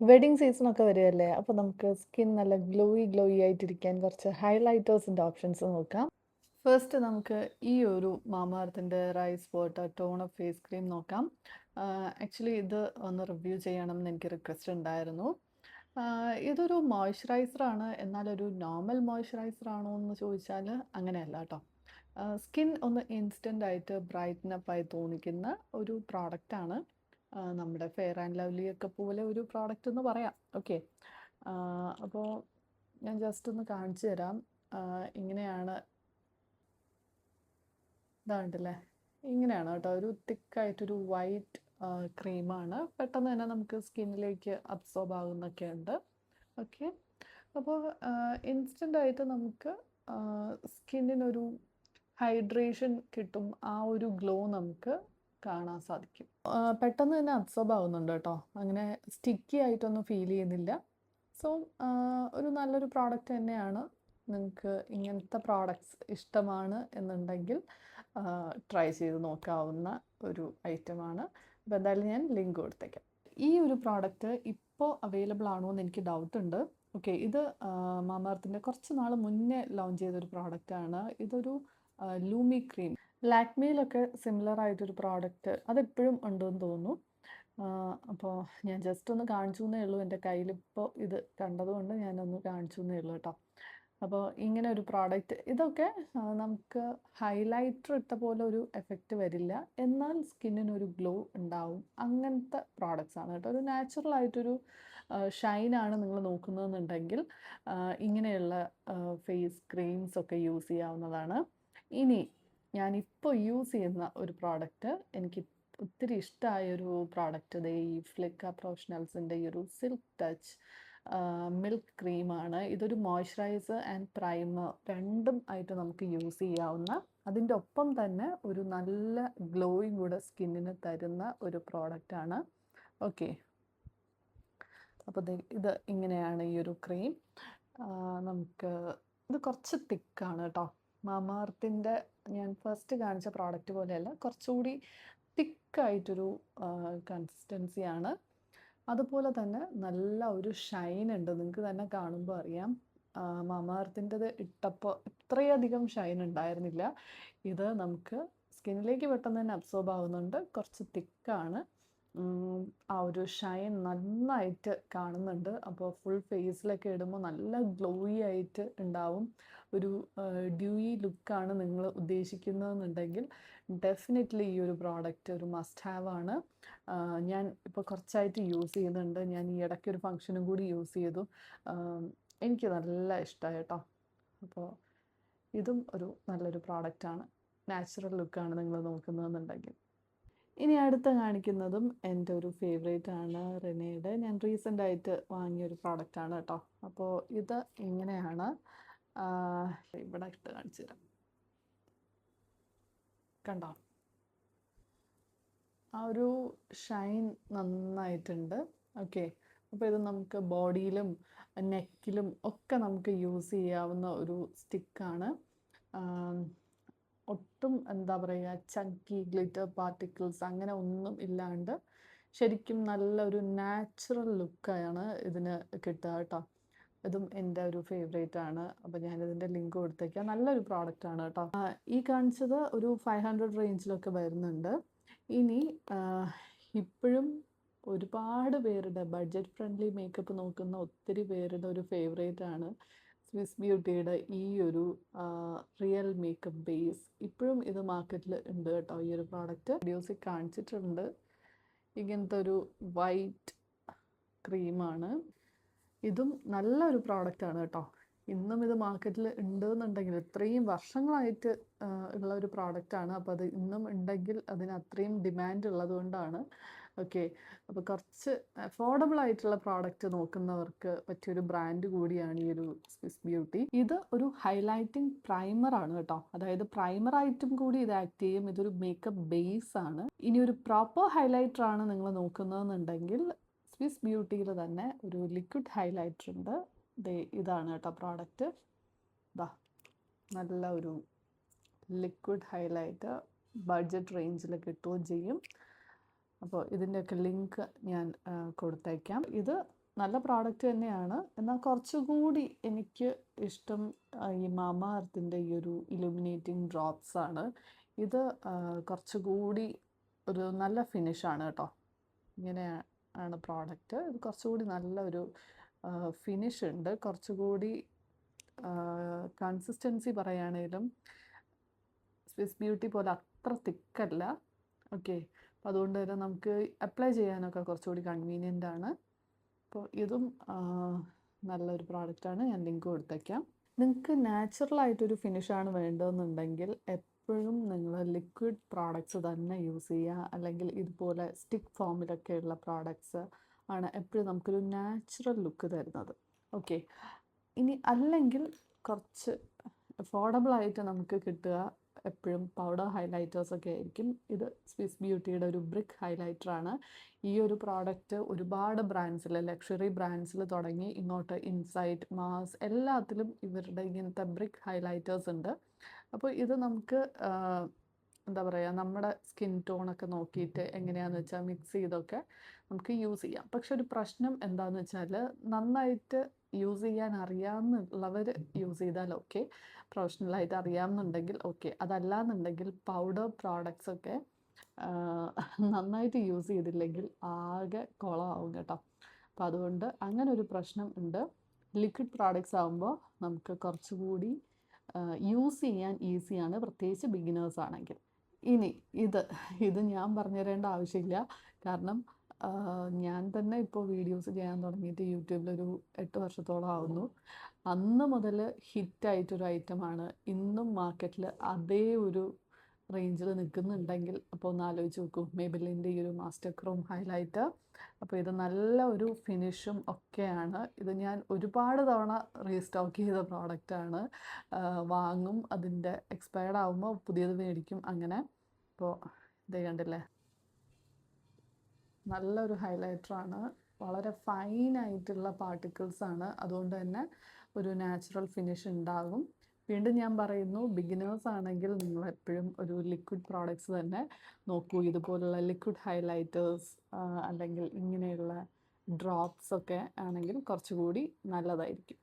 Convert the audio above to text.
Wedding സീസണൊക്കെ വരുമല്ലേ. അപ്പോൾ നമുക്ക് സ്കിൻ നല്ല ഗ്ലോയി ആയിട്ടിരിക്കാൻ കുറച്ച് ഹൈലൈറ്റേഴ്സിൻ്റെ ഓപ്ഷൻസ് നോക്കാം. ഫസ്റ്റ് നമുക്ക് ഈ ഒരു മാമാ എർത്തിൻ്റെ rice water toner face cream നോക്കാം. ആക്ച്വലി ഇത് ഒന്ന് റിവ്യൂ ചെയ്യണം എന്ന് എനിക്ക് റിക്വസ്റ്റ് ഉണ്ടായിരുന്നു. ഇതൊരു മോയ്സ്ചറൈസറാണ്. എന്നാലൊരു നോർമൽ മോയ്സ്ചറൈസർ ആണോ എന്ന് ചോദിച്ചാൽ അങ്ങനെയല്ല കേട്ടോ. സ്കിൻ ഒന്ന് ഇൻസ്റ്റൻ്റ് ആയിട്ട് ബ്രൈറ്റനപ്പ് ആയി തോന്നിക്കുന്ന ഒരു പ്രോഡക്റ്റാണ്. നമ്മുടെ ഫെയർ ആൻഡ് ലവ്ലി ഒക്കെ പോലെ ഒരു പ്രോഡക്റ്റ് എന്ന് പറയാം. ഓക്കെ, അപ്പോൾ ഞാൻ ജസ്റ്റ് ഒന്ന് കാണിച്ചു തരാം. ഇങ്ങനെയാണ്, ഇതാണ്ടല്ലേ, ഇങ്ങനെയാണ് കേട്ടോ. ഒരു തിക്കായിട്ടൊരു വൈറ്റ് ക്രീമാണ്. പെട്ടെന്ന് തന്നെ നമുക്ക് സ്കിന്നിലേക്ക് അബ്സോർബ് ആകുന്നൊക്കെ ഉണ്ട്. ഓക്കെ, അപ്പോൾ ഇൻസ്റ്റൻ്റായിട്ട് നമുക്ക് സ്കിന്നിനൊരു ഹൈഡ്രേഷൻ കിട്ടും. ആ ഒരു ഗ്ലോ നമുക്ക് കാണാൻ സാധിക്കും. പെട്ടെന്ന് തന്നെ അബ്സോർബ് ആവുന്നുണ്ട് കേട്ടോ. അങ്ങനെ സ്റ്റിക്കി ആയിട്ടൊന്നും ഫീൽ ചെയ്യുന്നില്ല. സോ ഒരു നല്ലൊരു പ്രോഡക്റ്റ് തന്നെയാണ്. നിങ്ങൾക്ക് ഇങ്ങനത്തെ പ്രോഡക്ട്സ് ഇഷ്ടമാണ് എന്നുണ്ടെങ്കിൽ ട്രൈ ചെയ്ത് നോക്കാവുന്ന ഒരു ഐറ്റമാണ്. അപ്പോൾ എന്തായാലും ഞാൻ ലിങ്ക് കൊടുത്തേക്കാം. ഈ ഒരു പ്രോഡക്റ്റ് ഇപ്പോൾ അവൈലബിൾ ആണോ എന്ന് എനിക്ക് ഡൗട്ടുണ്ട്. ഓക്കെ, ഇത് മാമാ എർത്തിൻ്റെ കുറച്ച് നാൾ മുന്നേ ലോഞ്ച് ചെയ്തൊരു പ്രോഡക്റ്റാണ്. ഇതൊരു ലൂമി ക്രീം. ലാക്മിയിലൊക്കെ സിമിലർ ആയിട്ടൊരു പ്രോഡക്റ്റ് അതെപ്പോഴും ഉണ്ടെന്ന് തോന്നുന്നു. അപ്പോൾ ഞാൻ ജസ്റ്റ് ഒന്ന് കാണിച്ചു എന്നേ ഉള്ളൂ. എൻ്റെ കയ്യിലിപ്പോൾ ഇത് കണ്ടതുകൊണ്ട് ഞാനൊന്ന് കാണിച്ചു എന്നേ ഉള്ളൂ കേട്ടോ. അപ്പോൾ ഇങ്ങനെ ഒരു പ്രോഡക്റ്റ്, ഇതൊക്കെ നമുക്ക് ഹൈലൈറ്റർ ഇട്ട പോലെ ഒരു എഫക്റ്റ് വരില്ല, എന്നാൽ സ്കിന്നിനൊരു ഗ്ലോ ഉണ്ടാവും. അങ്ങനത്തെ പ്രോഡക്റ്റ്സ് ആണ് കേട്ടോ. ഒരു നാച്ചുറൽ ആയിട്ടൊരു ഷൈനാണ് നിങ്ങൾ നോക്കുന്നതെന്നുണ്ടെങ്കിൽ ഇങ്ങനെയുള്ള ഫേസ് ക്രീംസ് ഒക്കെ യൂസ് ചെയ്യാവുന്നതാണ്. ഇനി ഞാനിപ്പോൾ യൂസ് ചെയ്യുന്ന ഒരു പ്രോഡക്റ്റ്, എനിക്ക് ഒത്തിരി ഇഷ്ടമായൊരു പ്രോഡക്റ്റ്, ദേ ഈ ഫ്ലിക്ക പ്രൊഫഷണൽസിൻ്റെ ഈ ഒരു സിൽക്ക് ടച്ച് മിൽക്ക് ക്രീമാണ്. ഇതൊരു മോയ്സ്ചറൈസർ ആൻഡ് പ്രൈമർ രണ്ടും ആയിട്ട് നമുക്ക് യൂസ് ചെയ്യാവുന്ന, അതിൻ്റെ ഒപ്പം തന്നെ ഒരു നല്ല ഗ്ലോയിങ് കൂടെ സ്കിന്നിന് തരുന്ന ഒരു പ്രോഡക്റ്റാണ്. ഓക്കെ, അപ്പോൾ ഇത് ഇങ്ങനെയാണ് ഈ ഒരു ക്രീം. നമുക്ക് ഇത് കുറച്ച് തിക്കാണ് കേട്ടോ. മാമാ എർത്തിൻ്റെ ഞാൻ ഫസ്റ്റ് കാണിച്ച പ്രോഡക്റ്റ് പോലെയല്ല, കുറച്ചുകൂടി തിക്കായിട്ടൊരു കൺസിസ്റ്റൻസിയാണ്. അതുപോലെ തന്നെ നല്ല ഒരു ഷൈൻ ഉണ്ട്. നിങ്ങൾക്ക് തന്നെ കാണുമ്പോൾ അറിയാം. മാമാ എർത്തിൻ്റെത് ഇട്ടപ്പോൾ ഇത്രയധികം ഷൈൻ ഉണ്ടായിരുന്നില്ല. ഇത് നമുക്ക് സ്കിന്നിലേക്ക് പെട്ടെന്ന് തന്നെ അബ്സോർബ് ആവുന്നുണ്ട്. കുറച്ച് തിക്കാണ്. ആ ഒരു ഷൈൻ നന്നായിട്ട് കാണുന്നുണ്ട്. അപ്പോൾ ഫുൾ ഫേസിലൊക്കെ ഇടുമ്പോൾ നല്ല ഗ്ലോയി ആയിട്ട് ഉണ്ടാവും. ഒരു ഡ്യൂയി ലുക്കാണ് നിങ്ങൾ ഉദ്ദേശിക്കുന്നതെന്നുണ്ടെങ്കിൽ ഡെഫിനറ്റ്ലി ഈ ഒരു പ്രോഡക്റ്റ് ഒരു മസ്റ്റ് ഹാവ് ആണ്. ഞാൻ ഇപ്പോൾ കുറച്ചായിട്ട് യൂസ് ചെയ്യുന്നുണ്ട്. ഞാൻ ഈ ഇടയ്ക്ക് ഒരു ഫംഗ്ഷനും കൂടി യൂസ് ചെയ്തു. എനിക്ക് നല്ല ഇഷ്ടമായി കേട്ടോ. അപ്പോൾ ഇതും ഒരു നല്ലൊരു പ്രോഡക്റ്റാണ്. നാച്ചുറൽ ലുക്കാണ് നിങ്ങൾ നോക്കുന്നതെന്നുണ്ടെങ്കിൽ. ഇനി അടുത്ത കാണിക്കുന്നതും എൻ്റെ ഒരു ഫേവറേറ്റ് ആണ്, റെനയുടെ. ഞാൻ റീസെൻ്റ് ആയിട്ട് വാങ്ങിയൊരു പ്രോഡക്റ്റാണ് കേട്ടോ. അപ്പോൾ ഇത് ഇങ്ങനെയാണ്. ഇവിടെ ഇട്ട് കാണിച്ചു തരാം. കണ്ടോ, ആ ഒരു ഷൈൻ നന്നായിട്ടുണ്ട്. ഓക്കെ, അപ്പോൾ ഇത് നമുക്ക് ബോഡിയിലും നെക്കിലും ഒക്കെ നമുക്ക് യൂസ് ചെയ്യാവുന്ന ഒരു സ്റ്റിക്കാണ്. ഒട്ടും എന്താ പറയുക, ചങ്കി ഗ്ലിറ്റർ പാർട്ടിക്കിൾസ് അങ്ങനെ ഒന്നും ഇല്ലാണ്ട് ശരിക്കും നല്ലൊരു നാച്ചുറൽ ലുക്കാണ് ഇതിന് കിട്ടുക കേട്ടോ. ഇതും എൻ്റെ ഒരു ഫേവറേറ്റ് ആണ്. അപ്പോൾ ഞാനിതിൻ്റെ ലിങ്ക് കൊടുത്തേക്കാം. നല്ലൊരു പ്രോഡക്റ്റാണ് കേട്ടോ. ഈ കാണിച്ചത് ഒരു 500 റേഞ്ചിലൊക്കെ വരുന്നുണ്ട്. ഇനി ഇപ്പോഴും ഒരുപാട് പേരുടെ ബഡ്ജറ്റ് ഫ്രണ്ട്ലി മേക്കപ്പ് നോക്കുന്ന ഒത്തിരി പേരുടെ ഒരു ഫേവറേറ്റ് ആണ് സ്വിസ് ബ്യൂട്ടിയുടെ ഈ ഒരു റിയൽ മേക്കപ്പ് ബേസ്. ഇപ്പോഴും ഇത് മാർക്കറ്റിൽ ഉണ്ട് കേട്ടോ. ഈ ഒരു പ്രോഡക്റ്റ് വീഡിയോസിൽ കാണിച്ചിട്ടുണ്ട്. ഇങ്ങനത്തെ ഒരു വൈറ്റ് ക്രീമാണ്. ഇതും നല്ലൊരു പ്രോഡക്റ്റാണ് കേട്ടോ. ഇന്നും ഇത് മാർക്കറ്റിൽ ഉണ്ടെന്നുണ്ടെങ്കിൽ, ഇത്രയും വർഷങ്ങളായിട്ട് ഉള്ള ഒരു പ്രോഡക്റ്റാണ്. അപ്പോൾ അത് ഇന്നും ഉണ്ടെങ്കിൽ അതിന് അത്രയും ഡിമാൻഡ് ഉള്ളത് കൊണ്ടാണ്. ഓക്കെ, അപ്പോൾ കുറച്ച് അഫോർഡബിൾ ആയിട്ടുള്ള പ്രോഡക്റ്റ് നോക്കുന്നവർക്ക് പറ്റിയൊരു ബ്രാൻഡ് കൂടിയാണ് ഈ ഒരു സ്വിസ് ബ്യൂട്ടി. ഇത് ഒരു ഹൈലൈറ്റിംഗ് പ്രൈമറാണ് കേട്ടോ. അതായത് പ്രൈമറായിട്ടും കൂടി ഇത് ആക്ട് ചെയ്യും. ഇതൊരു മേക്കപ്പ് ബേസ് ആണ്. ഇനി ഒരു പ്രോപ്പർ ഹൈലൈറ്റർ ആണ് നിങ്ങൾ നോക്കുന്നതെന്നുണ്ടെങ്കിൽ സ്വിസ് ബ്യൂട്ടിയിൽ തന്നെ ഒരു ലിക്വിഡ് ഹൈലൈറ്റർ ഉണ്ട്. ഇതാണ് കേട്ടോ പ്രോഡക്റ്റ്. ഇതാ, നല്ല ഒരു ലിക്വിഡ് ഹൈലൈറ്റർ ബഡ്ജറ്റ് റേഞ്ചിൽ കിട്ടുകയും ചെയ്യും. അപ്പോൾ ഇതിൻ്റെയൊക്കെ ലിങ്ക് ഞാൻ കൊടുത്തേക്കാം. ഇത് നല്ല പ്രോഡക്റ്റ് തന്നെയാണ്. എന്നാൽ കുറച്ചുകൂടി എനിക്ക് ഇഷ്ടം ഈ മാമ എർത്തിൻ്റെ ഈ ഒരു ഇലുമിനേറ്റിംഗ് ഡ്രോപ്സ് ആണ്. ഇത് കുറച്ചുകൂടി ഒരു നല്ല ഫിനിഷാണ് കേട്ടോ. ഇങ്ങനെ ആണ് പ്രോഡക്റ്റ്. ഇത് കുറച്ചുകൂടി നല്ലൊരു ഫിനിഷ് ഉണ്ട്. കുറച്ചുകൂടി കൺസിസ്റ്റൻസി പറയുകയാണെങ്കിലും സ്വിസ് ബ്യൂട്ടി പോലെ അത്ര തിക്കല്ല. ഓക്കെ, അപ്പോൾ അതുകൊണ്ട് തന്നെ നമുക്ക് അപ്ലൈ ചെയ്യാനൊക്കെ കുറച്ചുകൂടി കൺവീനിയൻ്റ് ആണ്. അപ്പോൾ ഇതും നല്ലൊരു പ്രോഡക്റ്റാണ്. ഞാൻ ലിങ്ക് കൊടുത്തേക്കാം. നിങ്ങൾക്ക് നാച്ചുറലായിട്ടൊരു ഫിനിഷാണ് വേണ്ടതെന്നുണ്ടെങ്കിൽ എപ്പോഴും നിങ്ങൾ ലിക്വിഡ് പ്രോഡക്റ്റ്സ് തന്നെ യൂസ് ചെയ്യുക. അല്ലെങ്കിൽ ഇതുപോലെ സ്റ്റിക്ക് ഫോമിലൊക്കെയുള്ള പ്രോഡക്റ്റ്സ് ആണ് എപ്പോഴും നമുക്കൊരു നാച്ചുറൽ ലുക്ക് തരുന്നത്. ഓക്കെ, ഇനി അല്ലെങ്കിൽ കുറച്ച് അഫോർഡബിളായിട്ട് നമുക്ക് കിട്ടുക എപ്പോഴും പൗഡർ ഹൈലൈറ്റേഴ്സൊക്കെ ആയിരിക്കും. ഇത് സ്വിസ് ബ്യൂട്ടിയുടെ ഒരു ബ്രിക്ക് ഹൈലൈറ്ററാണ്. ഈ ഒരു പ്രോഡക്റ്റ് ഒരുപാട് ബ്രാൻഡ്സിൽ, ലക്ഷറി ബ്രാൻഡ്സിൽ തുടങ്ങി ഇങ്ങോട്ട് ഇൻസൈറ്റ്, മാസ് എല്ലാത്തിലും ഇവരുടെ ഇങ്ങനത്തെ ബ്രിക്ക് ഹൈലൈറ്റേഴ്സ് ഉണ്ട്. അപ്പോൾ ഇത് നമുക്ക് എന്താ പറയുക, നമ്മുടെ സ്കിൻ ടോണൊക്കെ നോക്കിയിട്ട് എങ്ങനെയാണെന്ന് വെച്ചാൽ മിക്സ് ചെയ്തൊക്കെ നമുക്ക് യൂസ് ചെയ്യാം. പക്ഷെ ഒരു പ്രശ്നം എന്താണെന്ന് വെച്ചാൽ നന്നായിട്ട് യൂസ് ചെയ്യാൻ അറിയാമെന്നുള്ളവർ യൂസ് ചെയ്താൽ ഓക്കെ, പ്രൊഫഷണലായിട്ട് അറിയാമെന്നുണ്ടെങ്കിൽ ഓക്കെ. അതല്ലാന്നുണ്ടെങ്കിൽ പൗഡർ പ്രോഡക്ട്സൊക്കെ നന്നായിട്ട് യൂസ് ചെയ്തില്ലെങ്കിൽ ആകെ കുളമാവും കേട്ടോ. അപ്പോൾ അതുകൊണ്ട് അങ്ങനെ ഒരു പ്രശ്നം ഉണ്ട്. ലിക്വിഡ് പ്രോഡക്ട്സ് ആകുമ്പോൾ നമുക്ക് കുറച്ചുകൂടി യൂസ് ചെയ്യാൻ ഈസിയാണ്, പ്രത്യേകിച്ച് ബിഗിനേഴ്സ് ആണെങ്കിൽ. ഇനി ഇത് ഞാൻ പറഞ്ഞു തരേണ്ട ആവശ്യമില്ല. കാരണം ഞാൻ തന്നെ ഇപ്പോൾ വീഡിയോസ് ചെയ്യാൻ തുടങ്ങിയിട്ട് യൂട്യൂബിലൊരു 8 വർഷത്തോളം ആവുന്നു. അന്ന് മുതൽ ഹിറ്റായിട്ടൊരു ഐറ്റമാണ്. ഇന്നും മാർക്കറ്റിൽ അതേ ഒരു റേഞ്ചിൽ നിൽക്കുന്നുണ്ടെങ്കിൽ അപ്പോൾ ഒന്ന് ആലോചിച്ച് നോക്കൂ, മേബിലിൻ്റെ ഈ ഒരു മാസ്റ്റർ ക്രോം ഹൈലൈറ്റർ. അപ്പോൾ ഇത് നല്ല ഒരു ഫിനിഷും ഒക്കെയാണ്. ഇത് ഞാൻ ഒരുപാട് തവണ റീസ്റ്റോക്ക് ചെയ്ത പ്രോഡക്റ്റാണ്. വാങ്ങും, അതിൻ്റെ എക്സ്പയർഡ് ആകുമ്പോൾ പുതിയത് മേടിക്കും, അങ്ങനെ. അപ്പോൾ ഇത് കണ്ടില്ലേ, നല്ലൊരു ഹൈലൈറ്ററാണ്. വളരെ ഫൈനായിട്ടുള്ള പാർട്ടിക്കിൾസാണ്. അതുകൊണ്ട് തന്നെ ഒരു നാച്ചുറൽ ഫിനിഷ് ഉണ്ടാകും. വീണ്ടും ഞാൻ പറയുന്നു, ബിഗിനേഴ്സ് ആണെങ്കിൽ നിങ്ങൾ എപ്പോഴും ഒരു ലിക്വിഡ് പ്രോഡക്റ്റ്സ് തന്നെ നോക്കൂ. ഇതുപോലുള്ള ലിക്വിഡ് ഹൈലൈറ്റേഴ്സ് അല്ലെങ്കിൽ ഇങ്ങനെയുള്ള ഡ്രോപ്സ് ഒക്കെ ആണെങ്കിൽ കുറച്ചുകൂടി നല്ലതായിരിക്കും.